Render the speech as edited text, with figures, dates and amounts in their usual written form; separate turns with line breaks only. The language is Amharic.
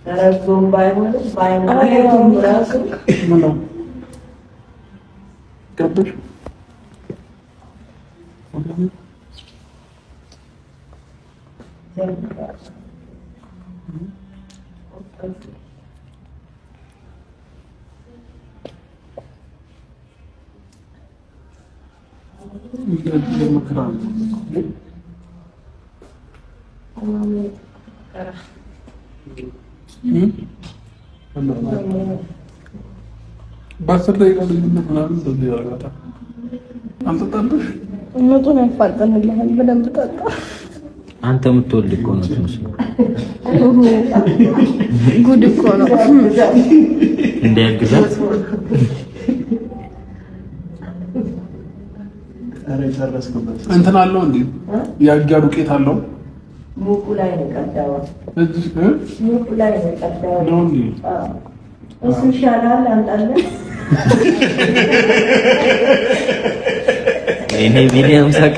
ረጎም ባይሆንም ባይሆንም ራሱ
ምን ነው ገባሽ? በአስር ደቂቃ ልዩነት ምናምን እንደዚህ ያደርጋታል። አልጠጣብሽ
እውነቱን ያፋጠንልሃል። በደንብ ጠጣ።
አንተ የምትወልድ እኮ ነው ትመስለው።
ጉድ እኮ ነው
እንዲያግዛት
እንትን አለው እንዴ? ያጊያ ዱቄት አለው።
ሙቁ ላይ ነው ቀዳው። ሙቁ ላይ ነው ቀዳው
ነው እንዴ?
እሱ ይሻላል። አንጣለን
እኔ ቢሊየም ሳቀ